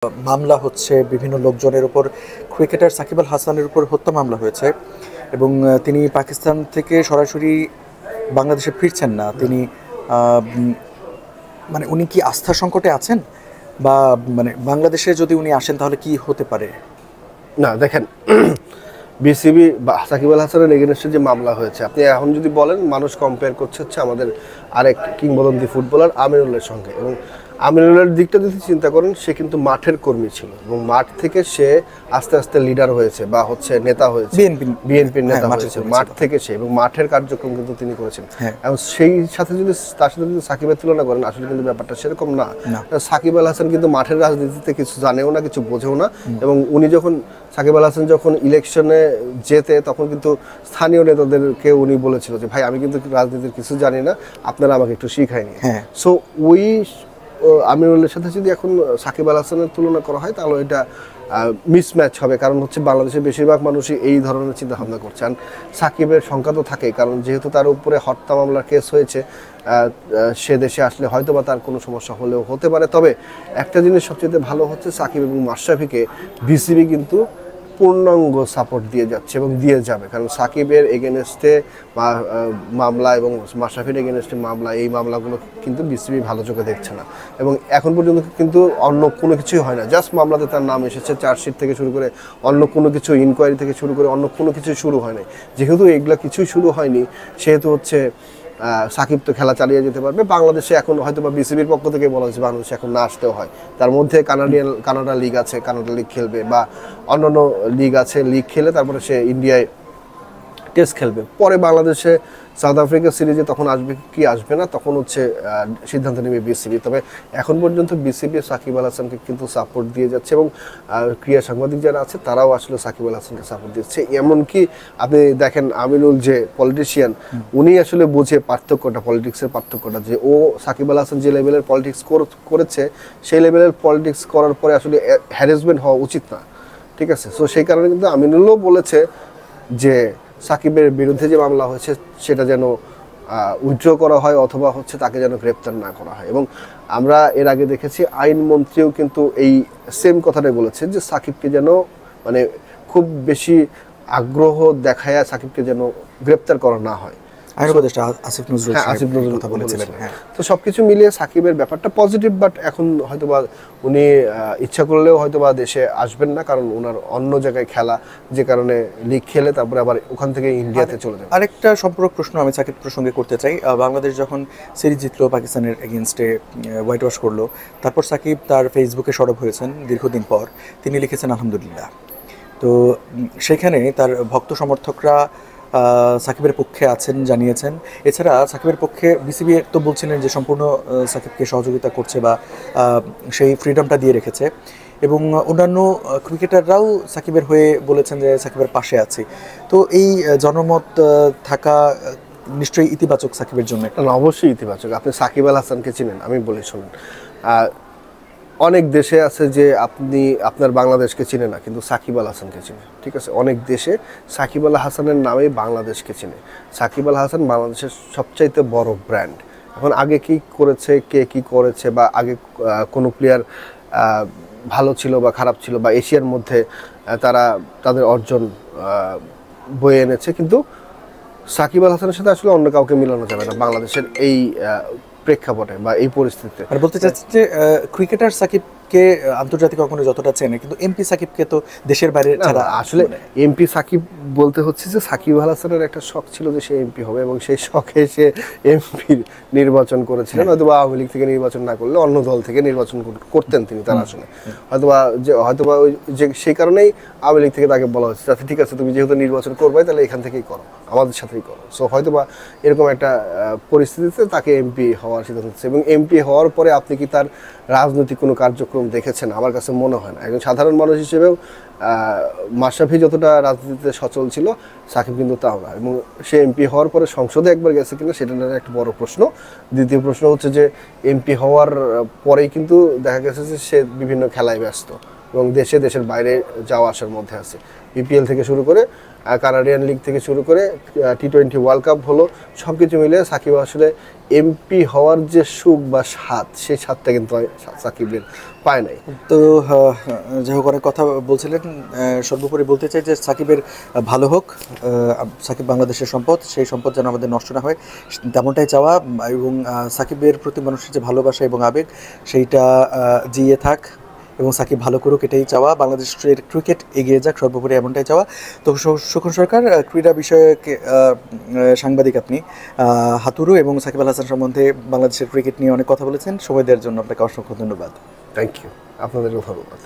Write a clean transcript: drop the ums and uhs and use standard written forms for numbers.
মামলা হচ্ছে বিভিন্ন লোকজনের উপর। ক্রিকেটার সাকিব আল হাসানের উপর হত্যা মামলা হয়েছে এবং তিনি পাকিস্তান থেকে সরাসরি বাংলাদেশে ফিরছেন না। তিনি মানে উনি কি আস্থা সংকটে আছেন, বা মানে বাংলাদেশে যদি উনি আসেন তাহলে কি হতে পারে? না দেখেন, বিসিবি বা সাকিব আল হাসানের এগেনস্টে যে মামলা হয়েছে, আপনি এখন যদি বলেন, মানুষ কম্পেয়ার করছে হচ্ছে আমাদের আরেক কিংবদন্তি ফুটবলার আমিনুলের সঙ্গে। এবং আমিনুলের দিকটা যদি চিন্তা করেন, সে কিন্তু মাঠের কর্মী ছিল এবং মাঠ থেকে সে আস্তে আস্তে লিডার হয়েছে বা হচ্ছে নেতা হয়েছে, বিএনপির নেতা হয়েছে মাঠ থেকে সে, এবং মাঠের কার্যক্রম কিন্তু তিনি করেছেন। এবং সেই সাথে যদি তার সাথে যদি সাকিবের তুলনা করেন, আসলে কিন্তু ব্যাপারটা সেরকম না। সাকিব আল হাসান কিন্তু মাঠের রাজনীতিতে কিছু জানেও না, কিছু বোঝেও না। এবং উনি যখন সাকিব আল হাসান যখন ইলেকশনে যেতে, তখন কিন্তু স্থানীয় নেতাদেরকে উনি বলেছিল যে ভাই, আমি কিন্তু রাজনীতির কিছু জানি না, আপনারা আমাকে একটু শিখায়নি। সো ওই আমিনুলের সাথে যদি এখন সাকিব আল হাসানের তুলনা করা হয়, তাহলে এটা মিসম্যাচ হবে। কারণ হচ্ছে বাংলাদেশের বেশিরভাগ মানুষই এই ধরনের চিন্তা ভাবনা করছে। আর সাকিবের সংখ্যা তো থাকেই, কারণ যেহেতু তার উপরে হত্যা মামলার কেস হয়েছে, সে দেশে আসলে হয়তো বা তার কোনো সমস্যা হলেও হতে পারে। তবে একটা জিনিস সবচেয়ে ভালো হচ্ছে, সাকিব এবং মাশরাফিকে বিসিবি কিন্তু পূর্ণাঙ্গ সাপোর্ট দিয়ে যাচ্ছে এবং দিয়ে যাবে। কারণ সাকিবের এগেনস্টে মামলা এবং মাশরাফির এগেনস্টে মামলা, এই মামলাগুলো কিন্তু বিসিবি ভালো চোখে দেখছে না। এবং এখন পর্যন্ত কিন্তু অন্য কোনো কিছুই হয় না, জাস্ট মামলাতে তার নাম এসেছে, চার্জশিট থেকে শুরু করে অন্য কোনো কিছু, ইনকোয়ারি থেকে শুরু করে অন্য কোনো কিছুই শুরু হয় নাই। যেহেতু এগুলো কিছুই শুরু হয়নি, সেহেতু হচ্ছে সাকিব তো খেলা চালিয়ে যেতে পারবে। বাংলাদেশে এখন হয়তো বা বিসিবির পক্ষ থেকে বলা হচ্ছে বাংলাদেশে এখন না আসতেও হয়, তার মধ্যে কানাডা লিগ আছে, কানাডা লিগ খেলবে, বা অন্যান্য লিগ আছে, লিগ খেলে তারপরে সে ইন্ডিয়ায় টেস্ট খেলবে। পরে বাংলাদেশে সাউথ আফ্রিকা সিরিজে তখন আসবে কি আসবে না, তখন হচ্ছে সিদ্ধান্ত নেবে বিসিবি। তবে এখন পর্যন্ত বিসিবি সাকিব আল হাসানকে কিন্তু সাপোর্ট দিয়ে যাচ্ছে, এবং ক্রীড়া সাংবাদিক যারা আছে তারাও আসলে সাকিব আল হাসানকে সাপোর্ট দিচ্ছে। এমনকি আপনি দেখেন, আমিনুল যে পলিটিশিয়ান, উনি আসলে বোঝে পার্থক্যটা, পলিটিক্সের পার্থক্যটা, যে ও সাকিব আল হাসান যে লেভেলের পলিটিক্স করেছে, সেই লেভেলের পলিটিক্স করার পরে আসলে হ্যারাসমেন্ট হওয়া উচিত না। ঠিক আছে, সো সেই কারণে কিন্তু আমিনুলও বলেছে যে সাকিবের বিরুদ্ধে যে মামলা হয়েছে সেটা যেন উইথড্র করা হয়, অথবা হচ্ছে তাকে যেন গ্রেপ্তার না করা হয়। এবং আমরা এর আগে দেখেছি আইনমন্ত্রীও কিন্তু এই সেম কথাটাই বলেছে, যে সাকিবকে যেন মানে খুব বেশি আগ্রহ দেখায় সাকিবকে যেন গ্রেপ্তার করা না হয়। আসিফ নজরুল কথা বলেছিলেন। তো সবকিছু মিলিয়ে সাকিবের ব্যাপারটা পজিটিভ, বাট এখন হয়তোবা উনি ইচ্ছা করলেও হয়তোবা দেশে আসবেন না, কারণ ওনার অন্য জায়গায় খেলা, যে কারণে লিগ খেলে তারপরে আবার ওখান থেকে ইন্ডিয়াতে চলে যাবে। আরেকটা সম্পূরক প্রশ্ন আমি সাকিব প্রসঙ্গে করতে চাই। বাংলাদেশ যখন সিরিজ জিতলো, পাকিস্তানের এগেনস্টে হোয়াইট ওয়াশ করলো, তারপর সাকিব তার ফেসবুকে সরব হয়েছেন দীর্ঘদিন পর। তিনি লিখেছেন আলহামদুলিল্লাহ। তো সেখানে তার ভক্ত সমর্থকরা সাকিবের পক্ষে আছেন জানিয়েছেন। এছাড়া সাকিবের পক্ষে বিসিবি তো বলছিলেন যে সম্পূর্ণ সাকিবকে সহযোগিতা করছে বা সেই ফ্রিডমটা দিয়ে রেখেছে, এবং অন্যান্য ক্রিকেটাররাও সাকিবের হয়ে বলেছেন যে সাকিবের পাশে আছি। তো এই জনমত থাকা নিশ্চয়ই ইতিবাচক সাকিবের জন্য। অবশ্যই ইতিবাচক। আপনি সাকিব আল হাসানকে চিনেন, আমি বলি শুনুন, অনেক দেশে আছে যে আপনি আপনার বাংলাদেশকে চিনে না, কিন্তু সাকিব আল হাসানকে চিনে। ঠিক আছে, অনেক দেশে সাকিব আল হাসানের নামে বাংলাদেশকে চিনে। সাকিব আল হাসান বাংলাদেশের সবচাইতে বড় ব্র্যান্ড। এখন আগে কি করেছে, কে কি করেছে, বা আগে কোনো প্লেয়ার ভালো ছিল বা খারাপ ছিল, বা এশিয়ার মধ্যে তারা তাদের অর্জন বয়ে এনেছে, কিন্তু সাকিব আল হাসানের সাথে আসলে অন্য কাউকে মিলানো যাবে না বাংলাদেশের এই প্রেক্ষাপটে বা এই পরিস্থিতিতে। আর বলতে চাচ্ছি যে ক্রিকেটার সাকিবকে আন্তর্জাতিক অঙ্গনে যতটা চেনে, কিন্তু এমপি সাকিবকে তো দেশের বাইরে ছাড়া আসলে এমপি সাকিব বলতে হচ্ছে যে সাকিব আল হাসানের একটা শখ ছিল যে সে এমপি হবে, এবং সেই শখে সে এমপি নির্বাচন করেছিলেন। হয়তোবা আওয়ামী লীগ থেকে নির্বাচন না করলে অন্য দল থেকে নির্বাচন করতেন তিনি তার আসনে, হয়তোবা যে সেই কারণেই আওয়ামী লীগ থেকে তাকে বলা হচ্ছে আচ্ছা ঠিক আছে, তুমি যেহেতু নির্বাচন করবে তাহলে এখান থেকেই করো, আমাদের সাথেই করো। সো হয়তোবা এরকম একটা পরিস্থিতিতে তাকে এমপি হওয়ার সিদ্ধান্ত হচ্ছে। এবং এমপি হওয়ার পরে আপনি কি তার রাজনৈতিক কোনো কার্যক্রম দেখেছেন? আমার কাছে মনে হয় না। একজন সাধারণ মানুষ হিসেবেও মাশরাফি যতটা রাজনীতিতে সচল ছিল, সাকিব কিন্তু তাও না। এবং সে এমপি হওয়ার পরে সংসদে একবার গেছে কিনা সেটা একটা বড় প্রশ্ন। দ্বিতীয় প্রশ্ন হচ্ছে যে এমপি হওয়ার পরেই কিন্তু দেখা গেছে যে সে বিভিন্ন খেলায় ব্যস্ত। এবং দেশের বাইরে যাওয়া আসার মধ্যে আছে। বিপিএল থেকে শুরু করে কানাডিয়ান লিগ থেকে শুরু করে টি-20 ওয়ার্ল্ড কাপ হলো, সব কিছু মিলে সাকিব আসলে এমপি হওয়ার যে সুখ বা স্বাদ, সেই স্বাদটা কিন্তু সাকিবের পায় নাই। তো যাই হোক, অনেক কথা বলছিলেন, সর্বোপরি বলতে চাই যে সাকিবের ভালো হোক। সাকিব বাংলাদেশের সম্পদ, সেই সম্পদ যেন আমাদের নষ্ট না হয় তেমনটাই চাওয়া, এবং সাকিবের প্রতি মানুষের যে ভালোবাসা এবং আবেগ সেইটা জিয়ে থাক এবং সাকিব ভালো করুক, এটাই চাওয়া। বাংলাদেশের ক্রিকেট এগিয়ে যাক, সর্বোপরি এমনটাই চাওয়া। তো সুখন সরকার, ক্রীড়া বিষয়ক সাংবাদিক আপনি, হাতুরু এবং সাকিব আল হাসান সম্বন্ধে বাংলাদেশের ক্রিকেট নিয়ে অনেক কথা বলেছেন। সময় দেওয়ার জন্য আপনাকে অসংখ্য ধন্যবাদ। থ্যাংক ইউ, আপনাদেরও ধন্যবাদ।